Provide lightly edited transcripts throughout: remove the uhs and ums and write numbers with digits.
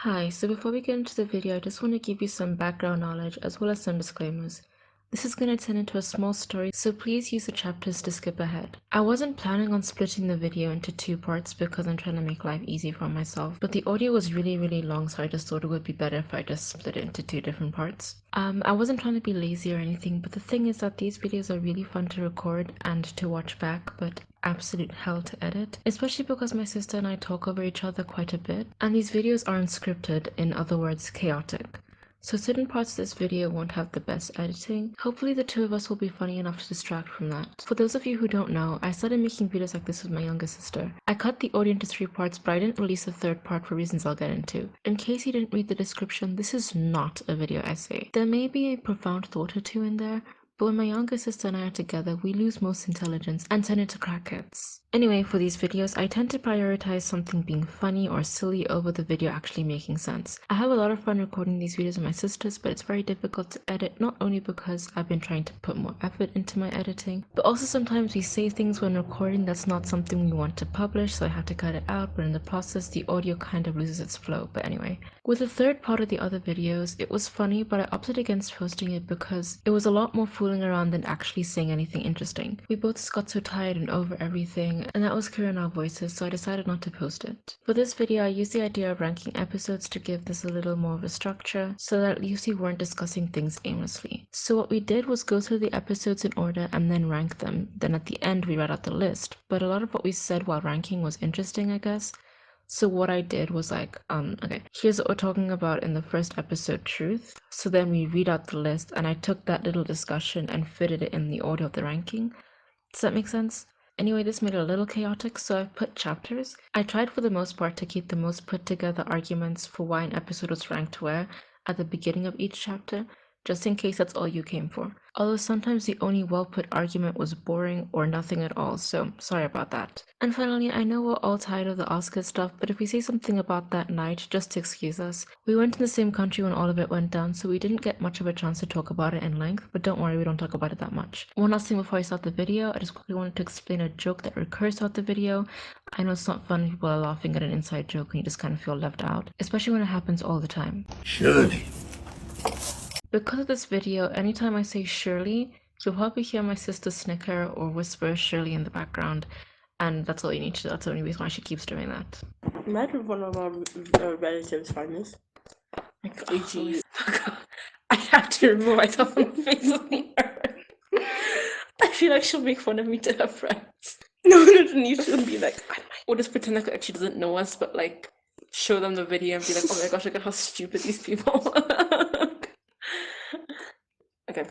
Hi, so before we get into the video, I just want to give you some background knowledge as well as some disclaimers. This is going to turn into a small story, so please use the chapters to skip ahead. I wasn't planning on splitting the video into two parts because I'm trying to make life easy for myself, but the audio was really long, so I just thought it would be better if I just split it into two different parts. I wasn't trying to be lazy or anything, but the thing is that these videos are really fun to record and to watch back, but absolute hell to edit, especially because my sister and I talk over each other quite a bit, and these videos aren't scripted, in other words, chaotic. So certain parts of this video won't have the best editing. Hopefully the two of us will be funny enough to distract from that. For those of you who don't know, I started making videos like this with my younger sister. I cut the audio into 3 parts, but I didn't release the third part for reasons I'll get into. In case you didn't read the description, this is not a video essay. There may be a profound thought or two in there, but when my younger sister and I are together, we lose most intelligence and turn into crackheads. Anyway, for these videos, I tend to prioritize something being funny or silly over the video actually making sense. I have a lot of fun recording these videos with my sisters, but it's very difficult to edit, not only because I've been trying to put more effort into my editing, but also sometimes we say things when recording that's not something we want to publish, so I have to cut it out, but in the process, the audio kind of loses its flow. But anyway, with the third part of the other videos, it was funny, but I opted against posting it because it was a lot more fooling around than actually saying anything interesting. We both just got so tired and over everything, and that was clear in our voices, so I decided not to post it. For this video, I used the idea of ranking episodes to give this a little more of a structure, so that at least we weren't discussing things aimlessly. So what we did was go through the episodes in order and then rank them. Then at the end, we read out the list, but a lot of what we said while ranking was interesting, I guess. So what I did was like, okay, here's what we're talking about in the first episode, truth. So then we read out the list, and I took that little discussion and fitted it in the order of the ranking. Does that make sense? Anyway, this made it a little chaotic, so I've put chapters. I tried for the most part to keep the most put together arguments for why an episode was ranked where at the beginning of each chapter, just in case that's all you came for. Although sometimes the only well-put argument was boring or nothing at all, so sorry about that. And finally, I know we're all tired of the Oscar stuff, but if we say something about that night, just to excuse us. We weren't in the same country when all of it went down, so we didn't get much of a chance to talk about it in length, but don't worry, we don't talk about it that much. One last thing before I start the video, I just quickly wanted to explain a joke that recurs throughout the video. I know it's not fun when people are laughing at an inside joke and you just kind of feel left out, especially when it happens all the time. Should. Because of this video, anytime I say Shirley, you'll probably hear my sister snicker or whisper Shirley in the background, and that's all you need to do. That's the only reason why she keeps doing that. Imagine one of our relatives find this. Like, oh, geez. I have to remove myself from the face of the earth. I feel like she'll make fun of me to her friends. No, you should be like, Or just pretend like she doesn't know us, but like show them the video and be like, oh my gosh, look at how stupid these people are. Okay.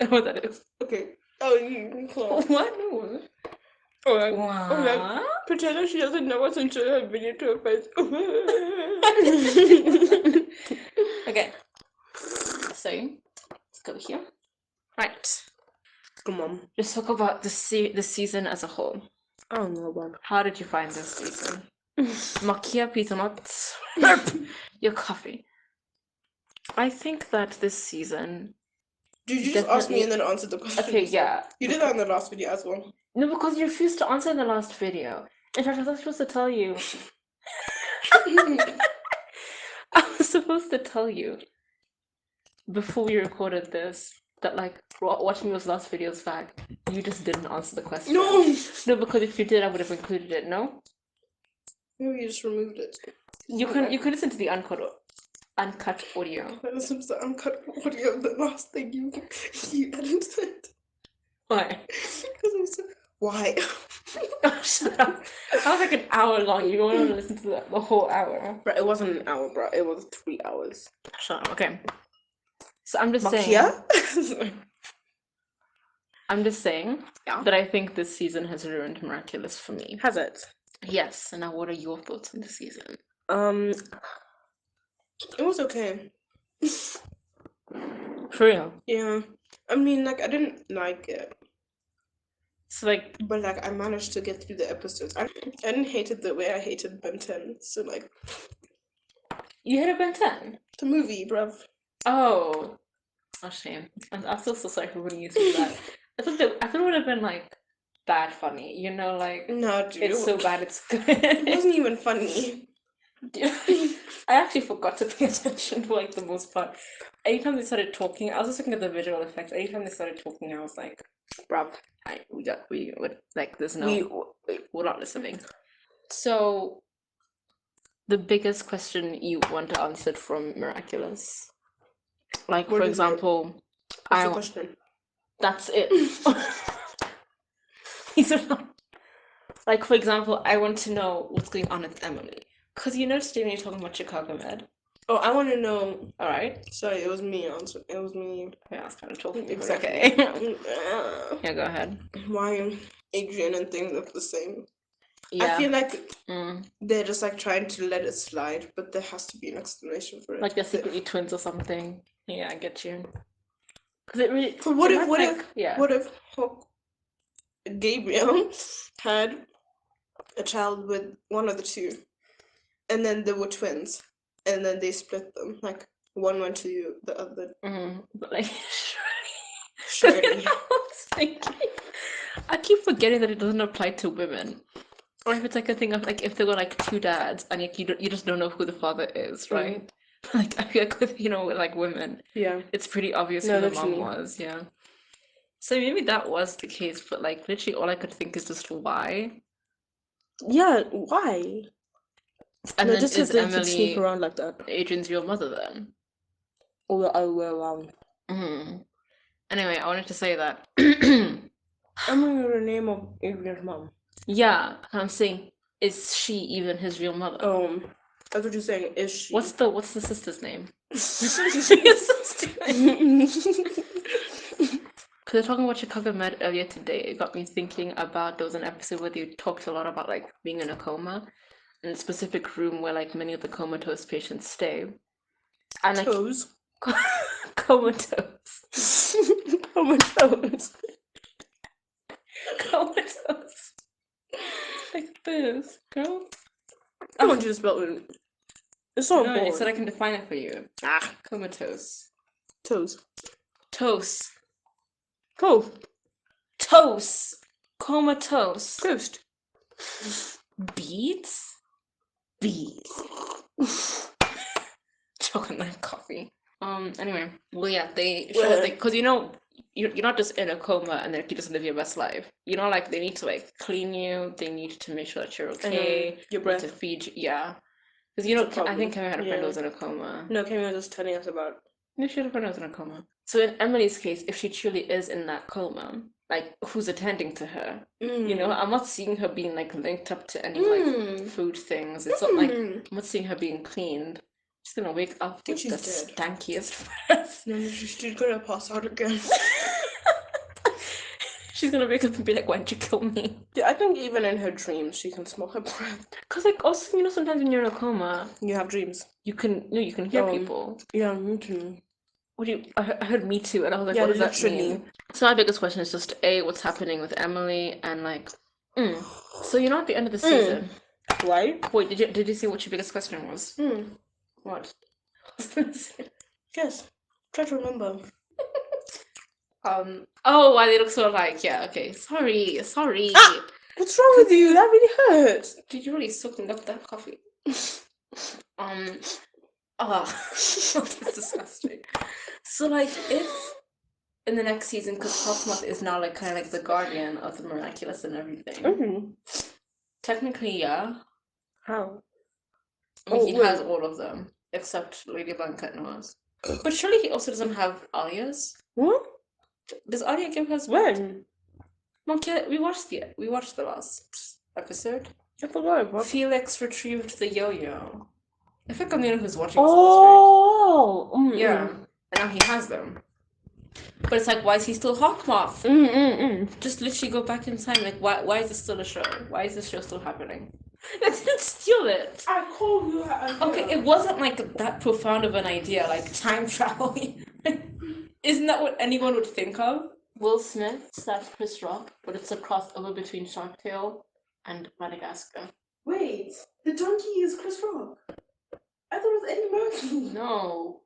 What that is. Okay. Oh, you close. What? No. Oh, like, What? oh, like, pretend that she doesn't know what's into her video to her face. Okay. So, let's go here. Right. Come on. Let's talk about the season as a whole. I don't know about. How did you find this season? Makia Peternuts. Your coffee. I think that this season. Did you just ask me and then answer the question? Okay, yeah. You did that in the last video as well. No, because you refused to answer in the last video. In fact, I was supposed to tell you. I was supposed to tell you before we recorded this that, like, watching those last videos back, you just didn't answer the question. No! No, because if you did, I would have included it, no? Maybe you just removed it. You can listen to the uncut audio. I listened to the uncut audio of the last thing you edited. Why? Because I said, why? Oh, shut up. That was like an hour long. You want to listen to the whole hour. Bro, it wasn't an hour, bro. It was 3 hours. Shut up. Okay. So I'm just Makia? saying. I'm just saying that I think this season has ruined Miraculous for me. Has it? Yes. And now, what are your thoughts on the season? It was okay. For real? Yeah. I mean, like, I didn't like it. So, like... But, like, I managed to get through the episodes. I didn't hate it the way I hated Ben 10. So, like... You hated Ben 10? The movie, bruv. Oh. Oh, shame. I'm still so sorry for putting you through that. I thought it would have been, like... bad funny. You know, like No, dude. it's so bad it's It good. wasn't even funny. I actually forgot to pay attention for like the most part. Anytime they started talking, I was just looking at the visual effects. Anytime they started talking, I was like, "Bruv, we like there's no we're not listening." So the biggest question you want answered from Miraculous, like What for is it? example, What's I the want. question? That's it. These are not like for example, I want to know what's going on with Emily. Because you noticed when you're talking about Chicago Med. Oh, I want to know. Alright. Sorry, it was me. It was me. Yeah, I was kind of talking. Exactly. Okay. Yeah, go ahead. Why Adrian and things look the same? Yeah. I feel like Mm. they're just like trying to let it slide, but there has to be an explanation for it. Like they're secretly twins or something. Yeah, I get you. Because it really. But what it if? might, like, yeah. What if Gabriel had a child with one of the two, and then they were twins, and then they split them. Like one went to the other. But like, Surely. I was thinking. I keep forgetting that it doesn't apply to women. Or if it's like a thing of like if there were like two dads and like you just don't know who the father is, right? Like I feel like with with like women, Yeah. it's pretty obvious No, who the literally. mom was, yeah. So maybe that was the case, but like literally all I could think is just why. Yeah, why? And No, then just because is they could sneak Emily around like that. Adrian's real mother then? Or the other way around. Anyway, I wanted to say that. Emily is the name of Adrian's mom. Yeah, I'm saying, is she even his real mother? That's what you're saying. Is she? What's the sister's name? You're so stupid. Because we're talking about Chicago Med earlier today, it got me thinking about there was an episode where they talked a lot about like being in a coma, in a specific room where like many of the comatose patients stay. And like Toes. comatose. Comatose. Comatose. Like this, girl. I want you to spell it. It's so No, you important. said I can define it for you. Comatose. Toes. Toast. Toes. Toast. Comatose. Toast. Beads? Beads. Chocolate coffee. Anyway, well, yeah, they show because you're not just in a coma and then you just live your best life. You know, like they need to like clean you. They need to make sure that you're okay. Your They breath. need to feed you. Yeah, because I think Kevin had a friend who Yeah. was in a coma. No, Kevin was just telling us about. No, she had a friend who was in a coma. So in Emily's case, if she truly is in that coma, like who's attending to her? You know, I'm not seeing her being like linked up to any like food things. It's not like I'm not seeing her being cleaned. She's gonna wake up with the stankiest breath. No, she's gonna pass out again. She's gonna wake up and be like, "Why'd you kill me?" Yeah, I think even in her dreams she can smell her breath. Cause like also sometimes when you're in a coma, you have dreams. You can hear people. Yeah, me too. I heard me too, and I was like, what does that mean? So my biggest question is just what's happening with Emily, and like, so at the end of the season, right? Wait, did you see what your biggest question was? What? Yes. Try to remember. Oh, why they look so alike? Yeah. Okay. Sorry. Ah! What's wrong with you? That really hurts. Did you really soaking up that coffee? That's disgusting. So like if in the next season, because Hawkmoth is now like kind of like the guardian of the Miraculous and everything. Technically, yeah. How? I mean, he has all of them except Ladybug and Cat Noah's. But surely he also doesn't have Alia's. What? Does Alia give us when? Monkey, we watched the last episode. I forgot. What? Felix retrieved the yo-yo. I think I'm the one who's watching. Oh, yeah. And now he has them. But it's like, why is he still Hawkmoth? Just literally go back in time. Like, why is this still a show? Why is this show still happening? I didn't steal it. I called you that idea. Okay, it wasn't like that profound of an idea, like time travel. Isn't that what anyone would think of? Will Smith / Chris Rock, but it's a crossover between Shark Tale and Madagascar. Wait, the donkey is Chris Rock. I thought it was Eddie Murphy. No.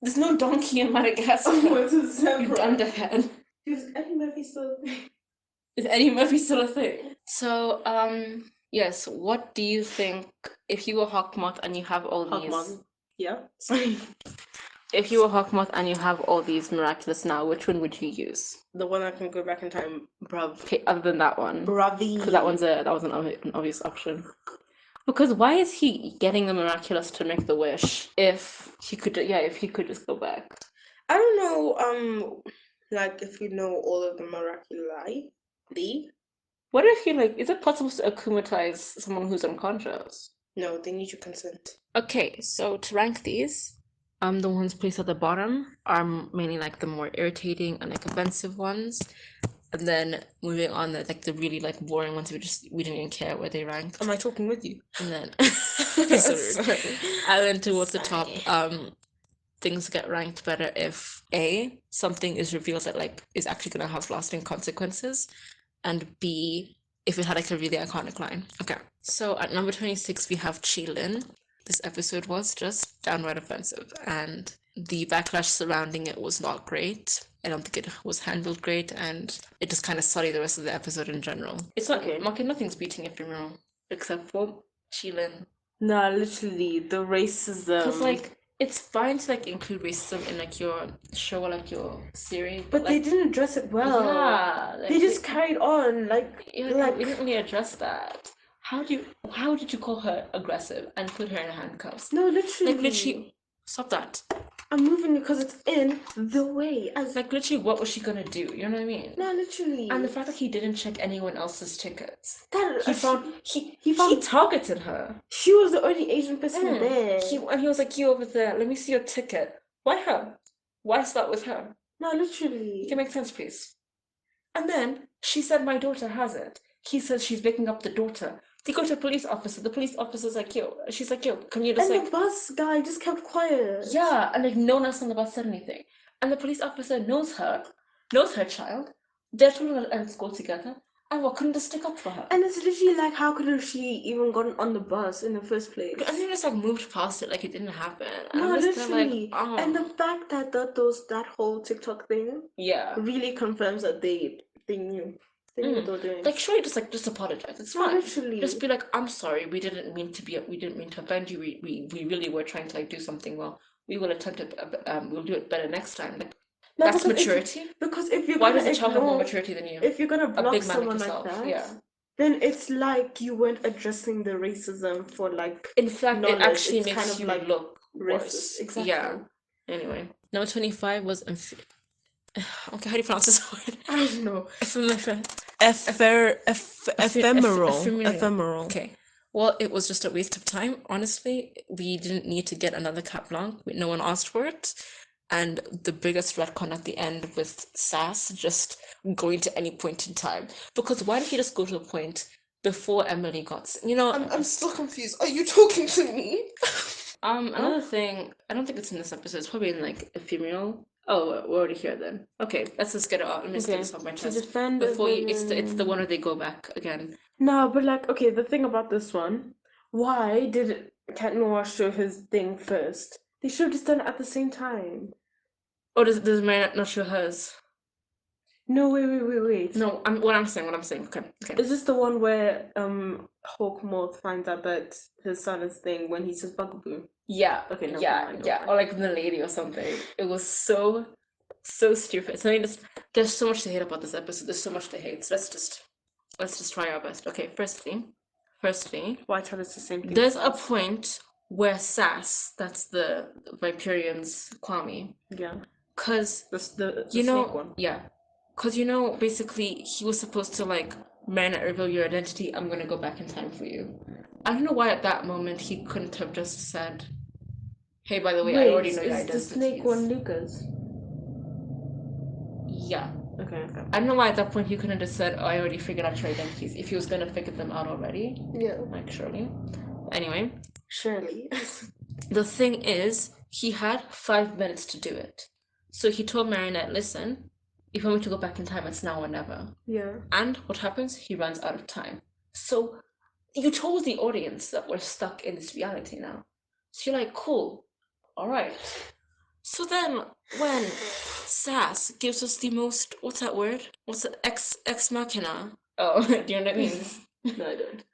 There's no donkey in Madagascar. Oh, it's a zebra. You dunderhead. Is Eddie Murphy still a thing? Is Eddie Murphy still a thing? So, yes, what do you think if you were Hawkmoth and you have all these? Hawkmoth. Yeah. Sorry. If you were Hawkmoth and you have all these miraculous now, which one would you use? The one that can go back in time, bruv. Okay, other than that one, Bravi. because that was an obvious option. Because why is he getting the miraculous to make the wish if he could? Yeah, if he could just go back. I don't know. Like if you know all of the miraculi. What if he like? Is it possible to akumatize someone who's unconscious? No, they need your consent. Okay, so to rank these, the ones placed at the bottom are mainly like the more irritating and like offensive ones, and then moving on, the really like boring ones we didn't even care where they ranked. Am I talking with you? And then so rude. And then towards the top, things get ranked better if A, something is revealed that like is actually gonna have lasting consequences, and B, if it had like a really iconic line. Okay, so at number 26 we have Qilin. This episode was just downright offensive, and the backlash surrounding it was not great. I don't think it was handled great, and it just kind of sullied the rest of the episode in general. It's not Okay. nothing's beating Ephemeral except for Qilin. Nah, literally the racism. Because like it's fine to like include racism in like your show or like your series, but like, they didn't address it well. Yeah, like, they just carried on like we didn't really address that. How did you call her aggressive and put her in handcuffs? No, literally. Like literally, stop that. I'm moving because it's in the way. Like literally, what was she gonna do? You know what I mean? No, literally. And the fact that he didn't check anyone else's tickets. That He targeted her. She was the only Asian person there. He was like, you over there. Let me see your ticket. Why her? Why start with her? No, literally. Can make sense, please. And then she said, my daughter has it. He says she's waking up the daughter. They go to a police officer. The police officer's like, yo. She's like, yo, can you just And the bus guy just kept quiet. Yeah, and like no one else on the bus said anything. And the police officer knows her child. They're children at school together. And what couldn't just stick up for her? And it's literally like, how could she even gotten on the bus in the first place? And they just like moved past it like it didn't happen. And No, I'm just literally. Like, oh. And the fact that that whole TikTok thing, really confirms that they knew. They knew what they were doing. Like, surely just apologize. It's fine. Literally. Just be like, I'm sorry. We didn't mean to offend you. We really were trying to like do something well. We will attempt it. We'll do it better next time. Like, no, that's maturity. Because if you're why does the child have more maturity than you? If you're gonna block someone like that, then it's like you weren't addressing the racism for like. In fact, knowledge. It actually it's makes kind of you like look racist. Worse. Exactly. Yeah. Anyway, number 25 was okay. How do you pronounce this word? I don't know. Ephemeral. Okay. Well, it was just a waste of time. Honestly, we didn't need to get another Cap Blanc. No one asked for it. And the biggest retcon at the end with Sass just going to any point in time. Because why did he just go to a point before Emily got... I'm still confused. Are you talking to me? Another thing, I don't think it's in this episode. It's probably in like Ephemeral. Oh, we're already here then. Okay, let's just get it out. Let me just get this off my chest. It's the one where they go back again. No, but like, okay, the thing about this one, why did Cat Noir show his thing first? They should have just done it at the same time. Or does Mary not show hers? No, wait. No, what I'm saying. Okay. Is this the one where Hawkmoth finds out that his son is thing when he says bugaboo? Yeah. Okay. No, yeah. Or like the lady or something. It was so stupid. So there's so much to hate about this episode. There's so much to hate. So let's just try our best. Okay. Firstly, why tell us the same thing? There's a point where Sass, that's the Viperian's Kwame. Yeah. Cause the snake one. Yeah. Cause basically he was supposed to like, Marinette, reveal your identity. I'm gonna go back in time for you. I don't know why at that moment he couldn't have just said, "Hey, by the way, I already know your identity." Is the snake one Lucas? Yeah. Okay. I don't know why at that point he couldn't have said, "Oh, I already figured out your identities." If he was gonna figure them out already. Yeah. Like surely. Anyway. Surely. The thing is, he had 5 minutes to do it. So he told Marinette, listen, if you want me to go back in time, it's now or never. Yeah. And what happens? He runs out of time. So you told the audience that we're stuck in this reality now. So you're like, cool. All right. So then, when Sass gives us the most, what's that word? What's it? Ex machina. Oh, do you know what I mean? No, I don't.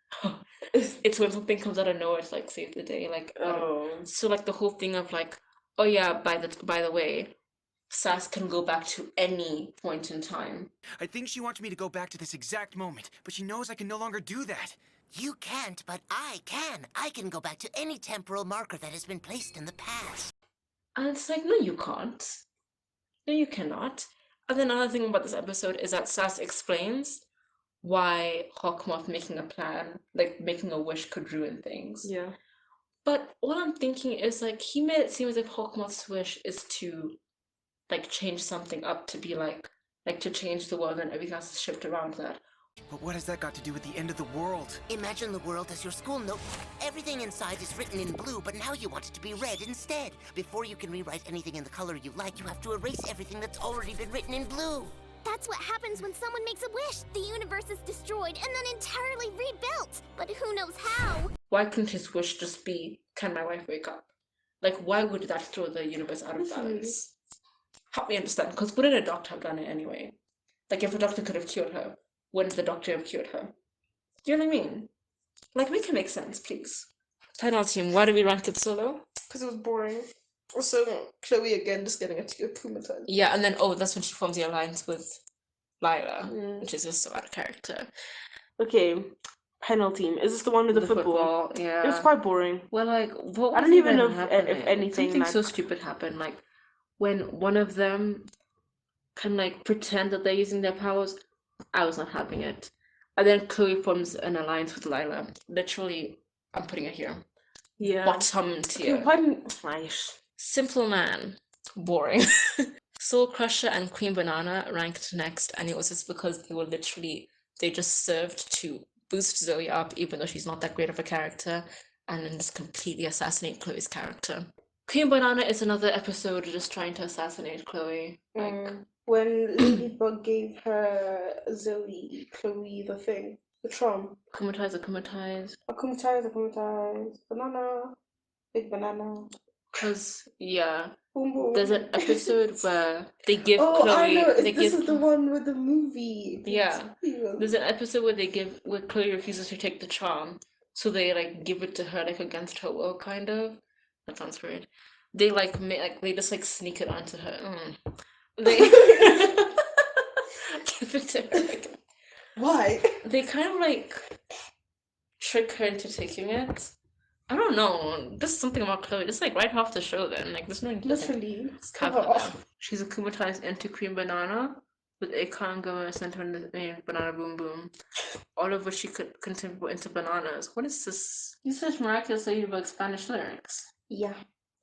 It's when something comes out of nowhere to like save the day. Like, so like the whole thing of like, oh yeah, by the way, Sass can go back to any point in time. I think she wants me to go back to this exact moment, but she knows I can no longer do that. You can't, but I can. I can go back to any temporal marker that has been placed in the past. And it's like, no, you can't. No, you cannot. And then another thing about this episode is that Sass explains why Hawkmoth making a plan, like making a wish, could ruin things. Yeah. But what I'm thinking is like he made it seem as if Hawkmoth's wish is to like change something up to be like to change the world and everything else is shifted around that. But what has that got to do with the end of the world? Imagine the world as your school notebook. Everything inside is written in blue, but now you want it to be red instead. Before you can rewrite anything in the color you like, you have to erase everything that's already been written in blue. That's what happens when someone makes a wish. The universe is destroyed and then entirely rebuilt. But who knows how? Why couldn't his wish just be, can my wife wake up? Like, why would that throw the universe out of balance? Help me understand, because wouldn't a doctor have done it anyway? Like, if a doctor could have cured her, wouldn't the doctor have cured her? Do you know what I mean? Like, make it make sense, please. Penalteam, why do we rank it so low? Because it was boring. Also, Chloe again just getting a Kuma time. Yeah, and then, oh, that's when she forms the alliance with Lila, which is just so out of character. Okay, Penalteam. Is this the one with the football? Yeah. It was quite boring. Well, like, what was I don't even know happening? if anything Something like... so stupid happened, like, when one of them can, like, pretend that they're using their powers, I was not having it. And then Chloe forms an alliance with Lila. Literally, I'm putting it here. Yeah. Bottom tier. Okay, why nice. Simpleman. Boring. Soul Crusher and Queen Banana ranked next, and it was just because they were literally, they just served to boost Zoe up, even though she's not that great of a character, and then just completely assassinate Chloe's character. Queen Banana is another episode just trying to assassinate Chloe. Like, when Ladybug gave her Chloe the thing, the charm. Kumatize. Akumatized. Banana. Big banana. Because, yeah, Boom, boom. there's an episode where they give Chloe. Chloe. I know. This is the one with the movie. Yeah. There's an episode where Chloe refuses to take the charm, so they like give it to her like against her will, kind of. That sounds weird. They they just like sneak it onto her. They give it to her. Like, why? They kind of like trick her into taking it. I don't know. There's something about Chloe. Just like right off the show, then like there's no literally. Cover off. She's akumatized into Queen Banana with Akon going center in the name Banana Boom Boom. All of which she could continue into bananas. What is this? You said Miraculous Ladybug Spanish lyrics. Yeah.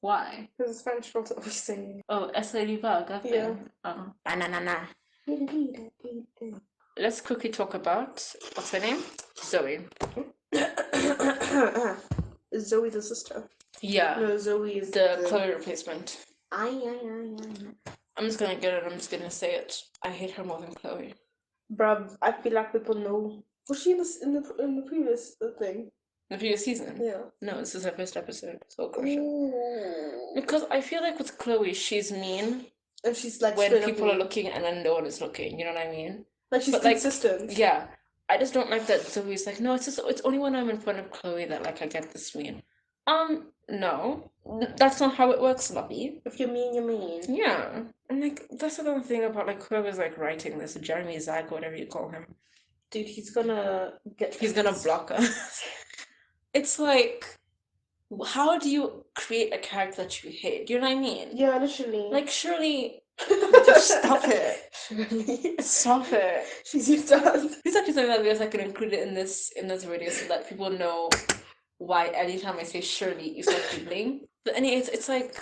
Why? Because the Spanish girls are always singing. Oh, S Ladybug. I think. Yeah. Oh. Banana. Let's quickly talk about what's her name? Zoe. Is Zoe the sister? Yeah. No, Zoe is the Chloe replacement. I'm just gonna get it. I'm just gonna say it. I hate her more than Chloe. Bruv, I feel like people know. Was she in the previous thing? The previous season? Yeah. No, this is her first episode. So crucial. Because I feel like with Chloe, she's mean. And she's like when people are looking and then no one is looking. You know what I mean? Like she's consistent. Yeah. I just don't like that Zoe's like, no, it's only when I'm in front of Chloe that like I get this mean. No. That's not how it works, Lovey. If you're mean, you're mean. Yeah. And like that's another thing about like whoever's like writing this, Jeremy Zag, whatever you call him. Dude, he's gonna block us. It's like, how do you create a character that you hate? Do you know what I mean? Yeah, literally. Like, surely, just stop it. Stop it. She's your dad. This is actually something that I can include it in this video so that people know why anytime I say Shirley, you start giggling. But anyway, it's like,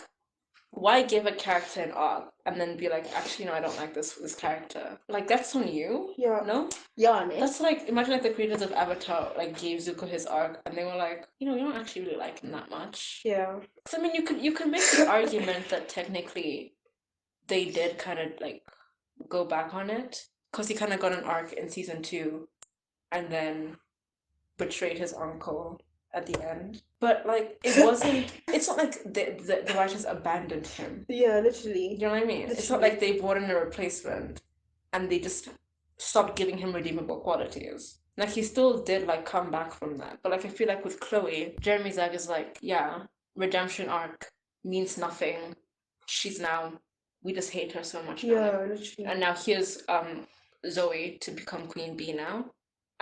why give a character an arc and then be like, actually, no, I don't like this character. Like, that's on you. Yeah. No? Yeah, I mean. That's like, imagine like the creators of Avatar like gave Zuko his arc and they were like, you know, we don't actually really like him that much. Yeah. Because I mean, you could make the argument that technically they did kind of like go back on it because he kind of got an arc in season 2 and then betrayed his uncle at the end. But like, it wasn't. It's not like the writers abandoned him. Yeah, literally. You know what I mean? It's not like they brought in a replacement and they just stopped giving him redeemable qualities. Like, he still did like come back from that. But like, I feel like with Chloe, Jeremy Zag is like, yeah, redemption arc means nothing. She's now, we just hate her so much now. Yeah, literally. And now here's Zoe to become Queen Bee now.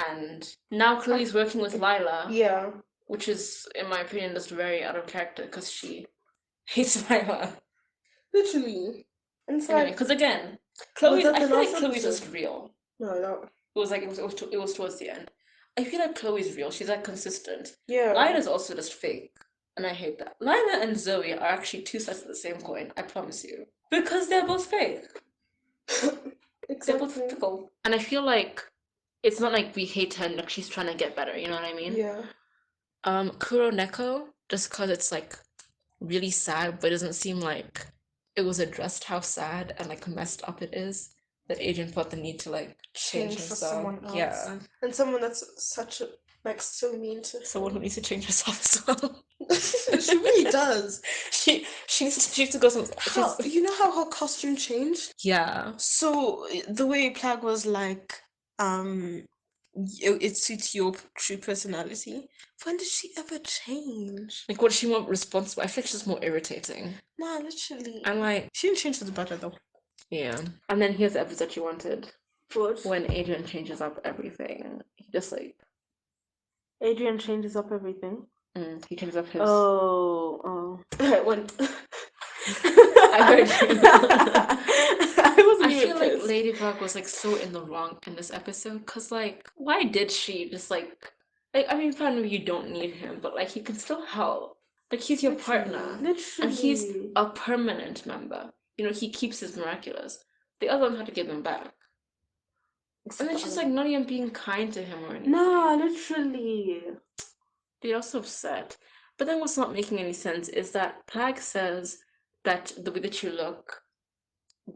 And now Chloe's working with Lila. Yeah. Which is, in my opinion, just very out of character because she hates Lila. Literally. And it's Anyway, like, because again, Chloe, that I the feel like last Chloe's episode? just real. no. It was like it was towards the end. I feel like Chloe's real. She's like consistent. Yeah. Lila's also just fake, and I hate that. Lila and Zoe are actually two sides of the same coin. I promise you, because they're both fake. They're both Exactly. fickle, and I feel like it's not like we hate her and like she's trying to get better. You know what I mean? Yeah. Kuro Neko, just because it's like really sad, but it doesn't seem like it was addressed how sad and like messed up it is. That Adrian felt the need to like change For himself. someone else. Yeah. And someone that's such a, like, so mean to Someone who needs to change herself as well. she really does. She needs to go some. How, you know how her costume changed? Yeah. So the way Plag was like, it suits your true personality. When did she ever change? Like, what is she more responsible? I feel like she's more irritating. Nah, literally. And like, She didn't change for the better though. yeah. And then here's the episode you wanted. What? When Adrian changes up everything. He just like, Adrian changes up everything. he changes up his. Oh. when I heard you. I wasn't I even feel like pissed. Ladybug was like so in the wrong in this episode, cause like, why did she just like, I mean, finally you don't need him, but like, he can still help. Like, he's your partner, Literally. and he's a permanent member. You know, he keeps his Miraculous. The other one had to give them back, and then she's like not even being kind to him or anything. Nah, literally. They're also upset. But then what's not making any sense is that Plag says that the way that you look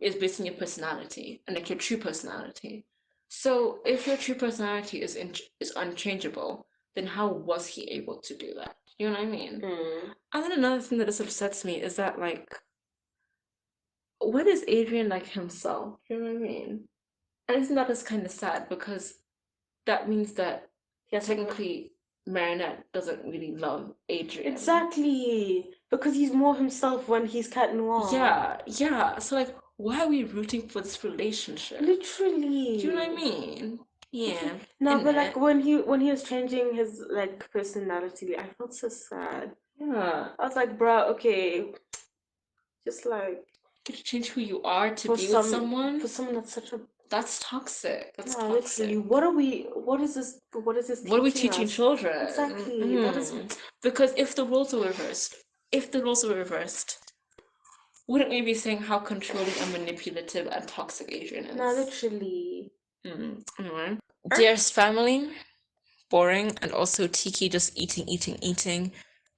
is based on your personality and like your true personality. So if your true personality is unchangeable, then how was he able to do that? You know what I mean? And then another thing that just upsets me is that like, when is Adrian like himself? You know what I mean? And isn't that just kind of sad because that means that technically Marinette doesn't really love Adrian. Exactly. Because he's more himself when he's Cat Noir. Yeah. So like, why are we rooting for this relationship? Literally. Do you know what I mean? Yeah. No, but innit? like when he was changing his like personality, I felt so sad. Yeah. I was like, bruh, okay, just like You have to change who you are to for be with someone. for someone that's such a That's toxic. That's yeah, toxic. literally. What is this? What is this? What are we teaching us? children? Exactly. That is Because if the roles were reversed, wouldn't we be saying how controlling and manipulative and toxic Adrian is? no, literally. Anyway. Dearest Family, boring, and also Tiki just eating.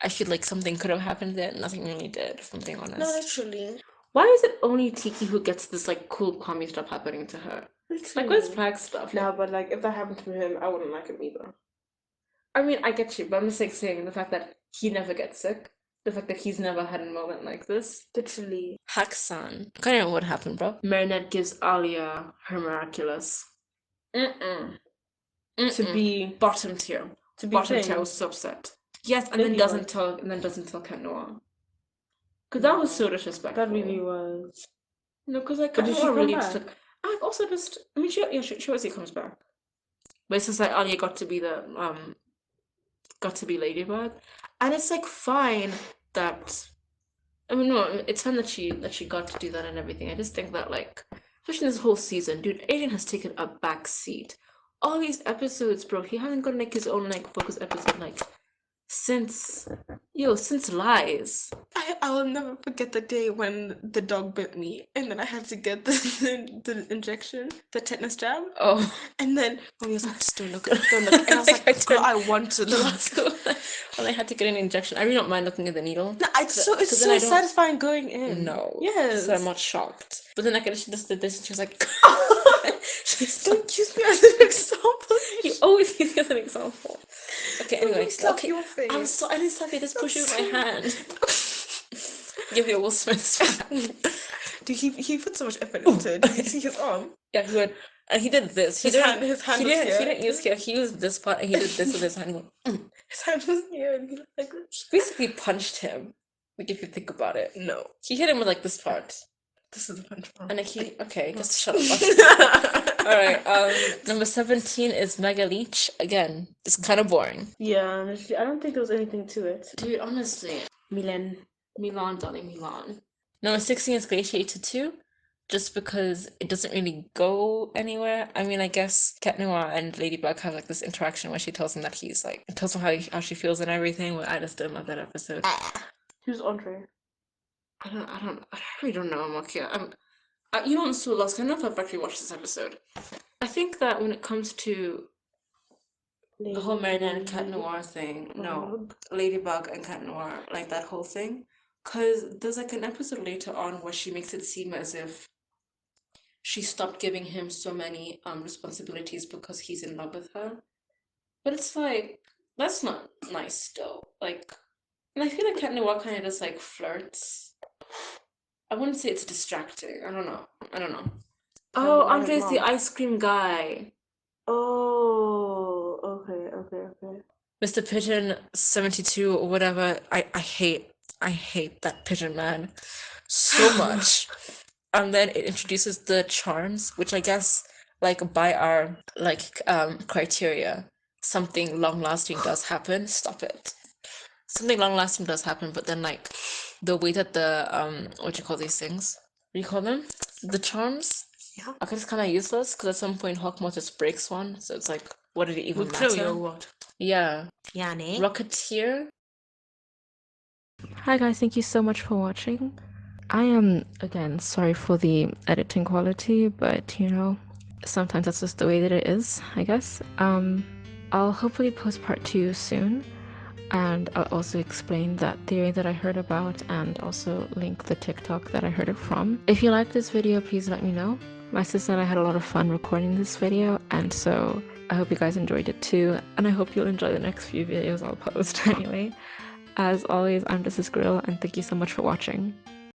I feel like something could have happened there. Nothing really did, if I'm being honest. No, literally. Why is it only Tiki who gets this like cool commie stuff happening to her? Like, where's Flag stuff? No, but like if that happened to him, I wouldn't like him either. I mean, I get you, but I'm just like saying the fact that he never gets sick, the fact that he's never had a moment like this. Literally. Haxan. I can't remember what happened, bro. Marinette gives Alia her Miraculous. To be Bottom tier. to be Bottom tier. I playing. was so upset. Yes, and then doesn't tell Cat Noir. Because that was so disrespectful. That really was. No, because like But Cat did she Noir come really back? took. I've also just. I mean, she obviously comes back. But it's just like Alia got to be Ladybug, and it's like fine that. I mean, no, it's fine that she got to do that and everything. I just think that like, especially in this whole season, dude, Adrian has taken a back seat. All these episodes, bro, he hasn't got like his own like focus episode like since Lies. I will never forget the day when the dog bit me, and then I had to get the injection, the tetanus jab. Oh, And then mommy was like, just don't look, don't look. And I was like, girl, I want to look. well, I had to get an injection. I really don't mind looking at the needle. No, it's so satisfying going in. No. Yes. So I'm not shocked. But then like she just did this and she was like Don't use me as an example. You always use me as an example. Okay, anyway. Slap Okay. your face. I didn't slap you. Just push you with my hand. Give you a Will Smith slap. Dude, he put so much effort into it. Did you see his arm? Yeah, he went. And he did this. His hand was He here. didn't use here. He used this part, and he did this with his hand. He went, His hand was here, and he was like, basically punched him. Like if you think about it. no. He hit him with like this part. This is the punch part. And then okay, just shut up. Alright, number 17 is Mega Leech. Again, it's kind of boring. Yeah, honestly, I don't think there was anything to it. Dude, honestly. Milan. Milan, darling, Milan. Number 16 is Glaciator 2. Just because it doesn't really go anywhere. I mean, I guess Cat Noir and Ladybug have like this interaction where she tells him that he's like, tells him how she feels and everything, but I just don't love that episode. Who's Andre? I really don't know, Makia. You know, I'm so lost. I don't know if I've actually watched this episode. I think that when it comes to the whole Marina and Cat Noir thing, no, Ladybug and Cat Noir, like that whole thing, because there's like an episode later on where she makes it seem as if she stopped giving him so many responsibilities because he's in love with her. But it's like, that's not nice still. Like, and I feel like Cat Noir kind of just like flirts. I wouldn't say it's distracting. I don't know. Oh, Andre's the ice cream guy. Oh, okay. Mr. Pigeon 72 or whatever. I hate that Pigeon man so much. And then it introduces the charms, which I guess, like, by our, like, criteria, something long-lasting does happen. Stop it. Something long-lasting does happen, but then, like, the way that the, what do you call these things? What do you call them? The charms? Yeah. I guess it's kind of useless, because at some point Hawkmoth just breaks one, so it's like, what did it even matter? Or what? Yeah. Yanni? Rocketear. Hi guys, thank you so much for watching. I am, again, sorry for the editing quality, but you know, sometimes that's just the way that it is, I guess. I'll hopefully post part 2 soon, and I'll also explain that theory that I heard about and also link the TikTok that I heard it from. If you like this video, please let me know. My sister and I had a lot of fun recording this video, and so I hope you guys enjoyed it too, and I hope you'll enjoy the next few videos I'll post anyway. As always, I'm This Is Grill, and thank you so much for watching.